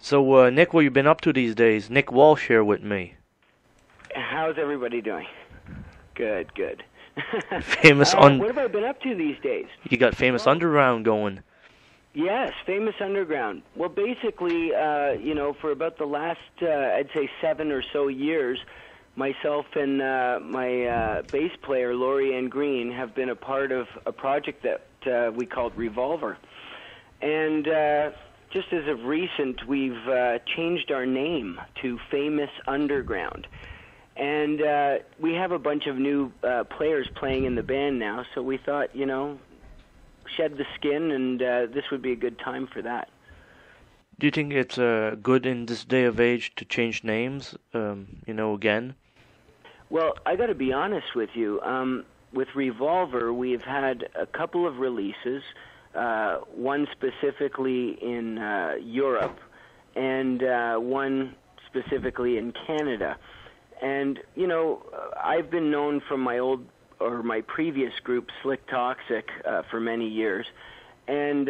So, Nick, what you been up to these days? Nick Walsh here with me. How's everybody doing? Good, good. Famous What have I been up to these days? You got Famous Underground going. Yes, Famous Underground. Well, basically, for about the last, I'd say 7 or so years, myself and my bass player, Laurie Ann Green, have been a part of a project that we called Revolver. And just as of recent, we've changed our name to Famous Underground. And we have a bunch of new players playing in the band now, so we thought, shed the skin, and this would be a good time for that. Do you think it's good in this day of age to change names, again? Well, I got to be honest with you. With Revolver, we've had a couple of releases, one specifically in Europe and one specifically in Canada. And, I've been known from my previous group, Slik Toxik, for many years, and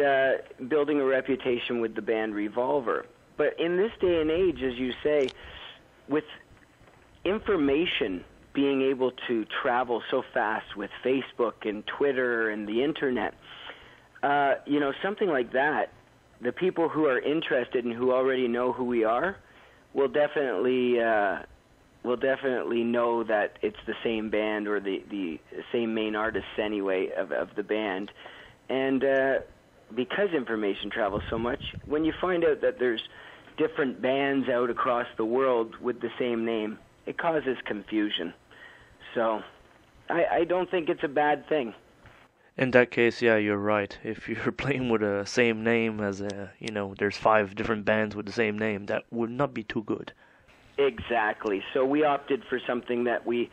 building a reputation with the band Revolver. But in this day and age, as you say, with information being able to travel so fast with Facebook and Twitter and the Internet, something like that, the people who are interested and who already know who we are will definitely know that it's the same band or the same main artists anyway of the band. And because information travels so much, when you find out that there's different bands out across the world with the same name, it causes confusion. So I don't think it's a bad thing. In that case, yeah, you're right. If you're playing with the same name as there's 5 different bands with the same name, that would not be too good. Exactly. So we opted for something that we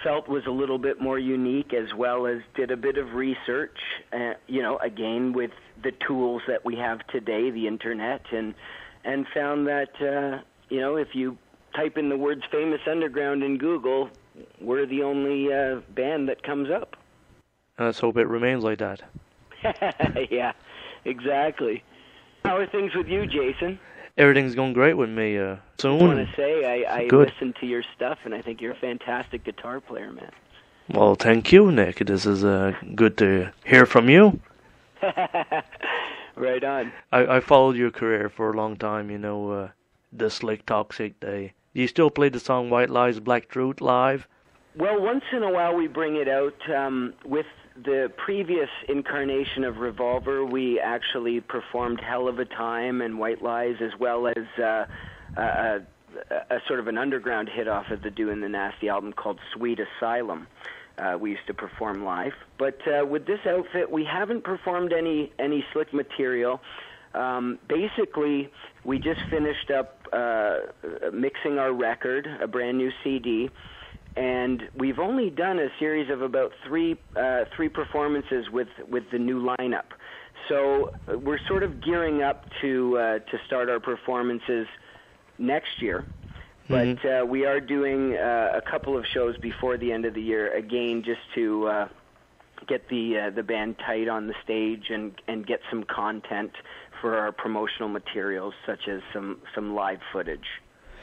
felt was a little bit more unique, as well as did a bit of research, again, with the tools that we have today, the Internet, and found that, if you type in the words Famous Underground in Google, we're the only band that comes up. Let's hope it remains like that. Yeah, exactly. How are things with you, Jason? Everything's going great with me. Soon. I want to say I listen to your stuff, and I think you're a fantastic guitar player, man. Well, thank you, Nick. This is good to hear from you. Right on. I followed your career for a long time, the Slik Toxik day. Do you still play the song White Lies, Black Truth live? Well, once in a while we bring it out. With the previous incarnation of Revolver, we actually performed Hell of a Time and White Lies, as well as a sort of an underground hit off of the Doin' the Nasty album called Sweet Asylum. We used to perform live. But with this outfit, we haven't performed any Slik material. Basically, we just finished up mixing our record, a brand new CD, and we've only done a series of about three performances with the new lineup. So we're sort of gearing up to start our performances next year. But we are doing a couple of shows before the end of the year, again, just to get the band tight on the stage and get some content for our promotional materials, such as some live footage.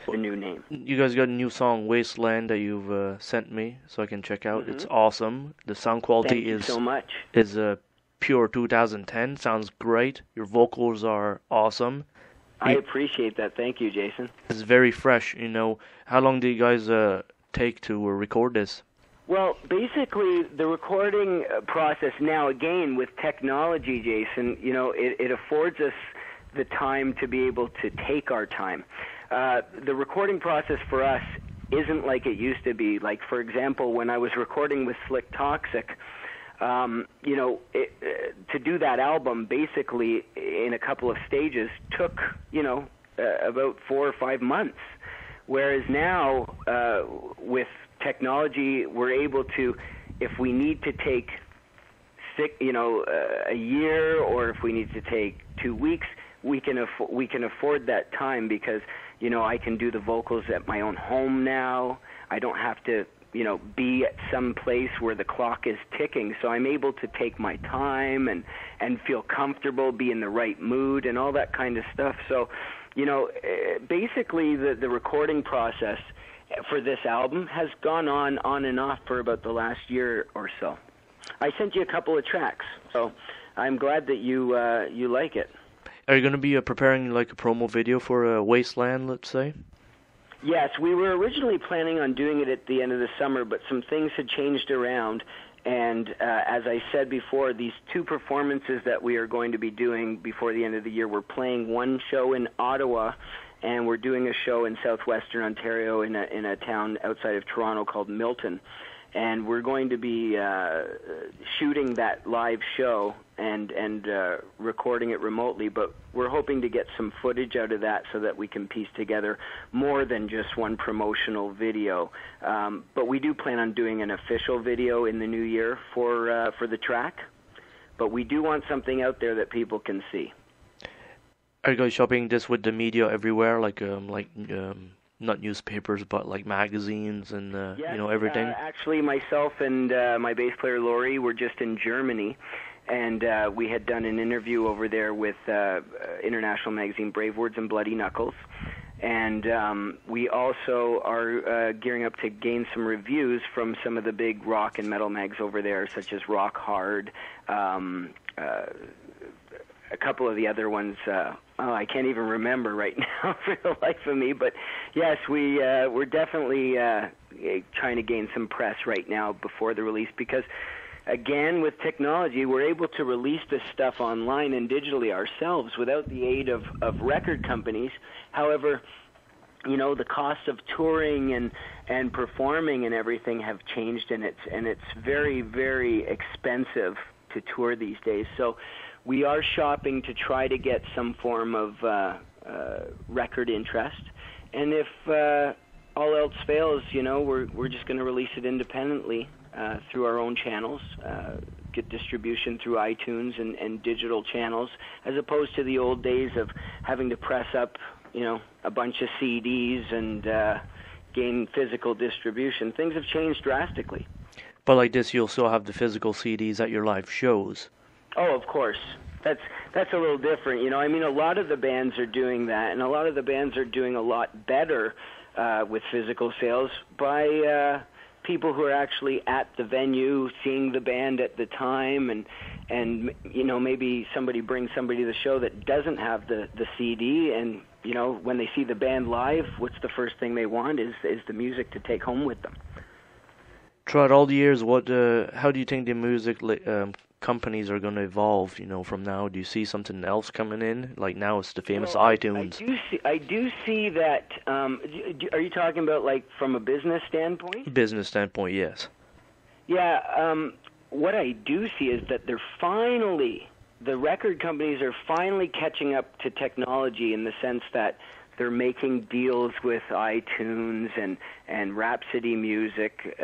The new name. You guys got a new song, Wasteland, that you've sent me, so I can check out. It's awesome. The sound quality is so much. Is pure 2010. Sounds great. Your vocals are awesome. I appreciate that. Thank you, Jason. It's very fresh. How long do you guys take to record this? Well, basically, the recording process now, again, with technology, Jason, it affords us the time to be able to take our time. The recording process for us isn't like it used to be. Like, for example, when I was recording with Slik Toxik, to do that album, basically, in a couple of stages, took, about 4 or 5 months. Whereas now, with technology, we're able to, if we need to take a year, or if we need to take 2 weeks, we can afford that time, because I can do the vocals at my own home now. I don't have to be at some place where the clock is ticking, so I'm able to take my time and feel comfortable, be in the right mood, and all that kind of stuff. So basically the recording process for this album has gone on and off for about the last year or so. I sent you a couple of tracks, so I'm glad that you like it. Are you going to be preparing like a promo video for Wasteland, let's say? Yes, we were originally planning on doing it at the end of the summer, but some things had changed around. And as I said before, these two performances that we are going to be doing before the end of the year, we're playing one show in Ottawa, and we're doing a show in southwestern Ontario in a town outside of Toronto called Milton. And we're going to be shooting that live show and recording it remotely, but we're hoping to get some footage out of that so that we can piece together more than just one promotional video. But we do plan on doing an official video in the new year for the track. But we do want something out there that people can see. Are you guys shopping this with the media everywhere, like not newspapers, but like magazines and Yes, everything? Actually, myself and my bass player Laurie were just in Germany, and we had done an interview over there with international magazine Brave Words and Bloody Knuckles, and we also are gearing up to gain some reviews from some of the big rock and metal mags over there, such as Rock Hard, a couple of the other ones, I can't even remember right now for the life of me. But yes, we're definitely trying to gain some press right now before the release because, again, with technology, we're able to release this stuff online and digitally ourselves without the aid of record companies. However, the cost of touring and performing and everything have changed, and it's very, very expensive to tour these days. So we are shopping to try to get some form of record interest, and if all else fails, we're just going to release it independently through our own channels, get distribution through iTunes and digital channels, as opposed to the old days of having to press up, a bunch of CDs and gain physical distribution. Things have changed drastically. But like this, you'll still have the physical CDs at your live shows. Oh, of course. That's a little different. A lot of the bands are doing that, and a lot of the bands are doing a lot better with physical sales by people who are actually at the venue, seeing the band at the time, and maybe somebody brings somebody to the show that doesn't have the CD, and when they see the band live, what's the first thing they want is the music to take home with them. Throughout all the years, how do you think the music companies are going to evolve, from now? Do you see something else coming in? Like now it's the famous iTunes. I do see that. Are you talking about like from a business standpoint? Business standpoint, yes. Yeah, what I do see is that the record companies are finally catching up to technology in the sense that they're making deals with iTunes and Rhapsody Music,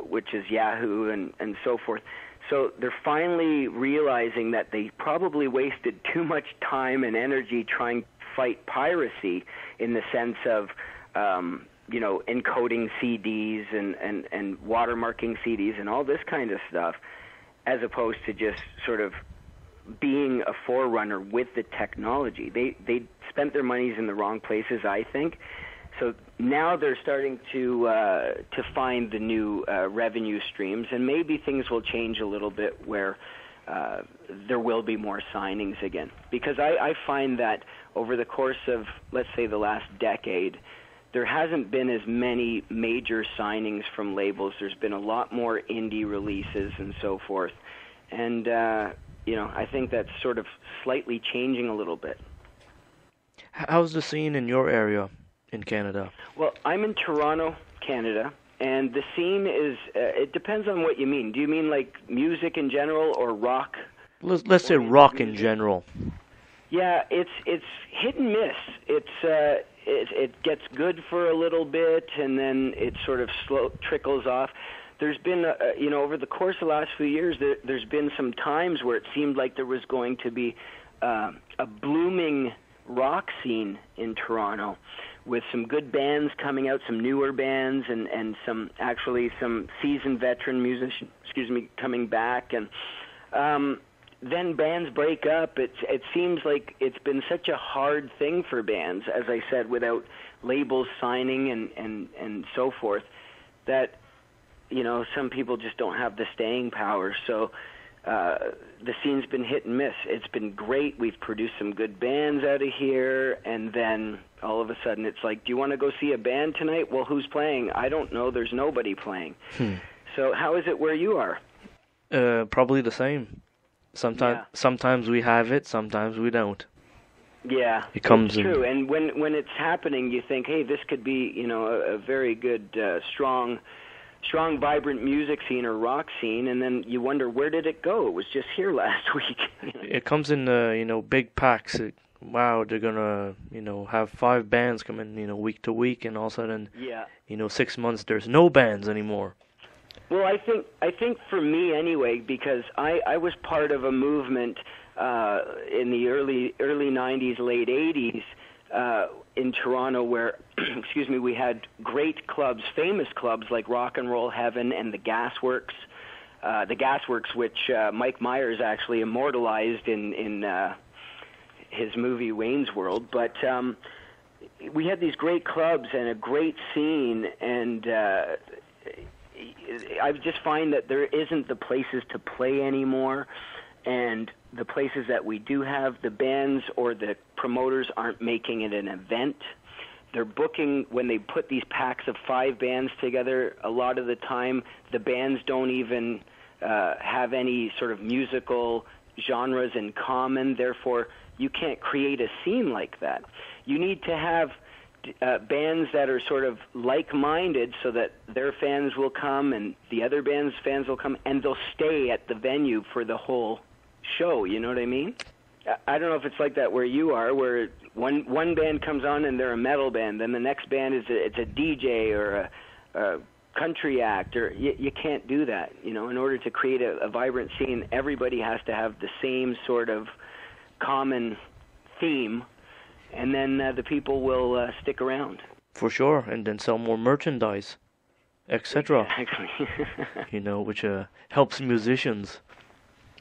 which is Yahoo and so forth. So they're finally realizing that they probably wasted too much time and energy trying to fight piracy in the sense of, encoding CDs and watermarking CDs and all this kind of stuff, as opposed to just sort of being a forerunner with the technology. They spent their monies in the wrong places, I think. So now they're starting to find the new revenue streams, and maybe things will change a little bit where there will be more signings again. Because I find that over the course of, let's say, the last decade, there hasn't been as many major signings from labels. There's been a lot more indie releases and so forth. And, I think that's sort of slightly changing a little bit. How's the scene in your area in Canada? Well, I'm in Toronto, Canada, and the scene is, it depends on what you mean. Do you mean like music in general or rock? Let's say rock in general. Yeah, it's hit and miss. It gets good for a little bit, and then it sort of trickles off. There's been, over the course of the last few years, there's been some times where it seemed like there was going to be a blooming rock scene in Toronto with some good bands coming out, some newer bands, and some seasoned veteran musicians, coming back. And then bands break up. It seems like it's been such a hard thing for bands, as I said, without labels signing and so forth, that, you know, some people just don't have the staying power. So the scene's been hit and miss. It's been great. We've produced some good bands out of here, and then all of a sudden it's like, do you want to go see a band tonight? Well, who's playing? I don't know. There's nobody playing. So how is it where you are? Probably the same. Sometimes we have it, sometimes we don't. Yeah, it comes it's true. And when it's happening, you think, hey, this could be, you know, a very good, strong, vibrant music scene or rock scene, and then you wonder, where did it go? It was just here last week. It comes in, you know, big packs. Wow, they're gonna, you know, have 5 bands coming, you know, week to week, and all of a sudden, you know, 6 months there's no bands anymore. Well, I think for me anyway, because I was part of a movement in the early 90s, late 80s in Toronto where, excuse me, we had great clubs, famous clubs like Rock and Roll Heaven and the Gasworks. The Gasworks, which Mike Myers actually immortalized in his movie Wayne's World. But we had these great clubs and a great scene, and I just find that there isn't the places to play anymore, and the places that we do have, the bands or the promoters aren't making it an event. They're booking, when they put these packs of 5 bands together, a lot of the time the bands don't even have any sort of musical genres in common. Therefore, you can't create a scene like that. You need to have bands that are sort of like-minded so that their fans will come and the other band's fans will come, and they'll stay at the venue for the whole show, you know what I mean? I don't know if it's like that where you are, where one band comes on and they're a metal band, then the next band is it's a DJ or a country act, or you can't do that. You know, in order to create a vibrant scene, everybody has to have the same sort of common theme, and then the people will stick around. For sure, and then sell more merchandise, etc. Exactly. You know, which helps musicians.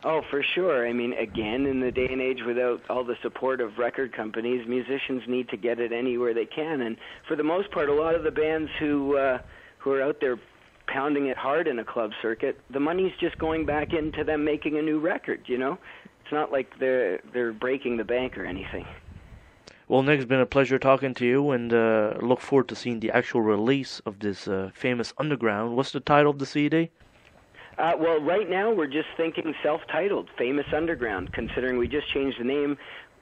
Oh, for sure. I mean, again, in the day and age without all the support of record companies, musicians need to get it anywhere they can. And for the most part, a lot of the bands who are out there pounding it hard in a club circuit, the money's just going back into them making a new record, you know? It's not like they're breaking the bank or anything. Well, Nick, it's been a pleasure talking to you, and look forward to seeing the actual release of this famous Underground. What's the title of the CD? Well, right now we're just thinking self-titled, Famous Underground. Considering we just changed the name,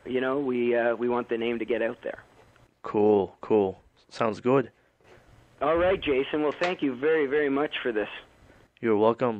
you know, we want the name to get out there. Cool. Sounds good. All right, Jason. Well, thank you very, very much for this. You're welcome.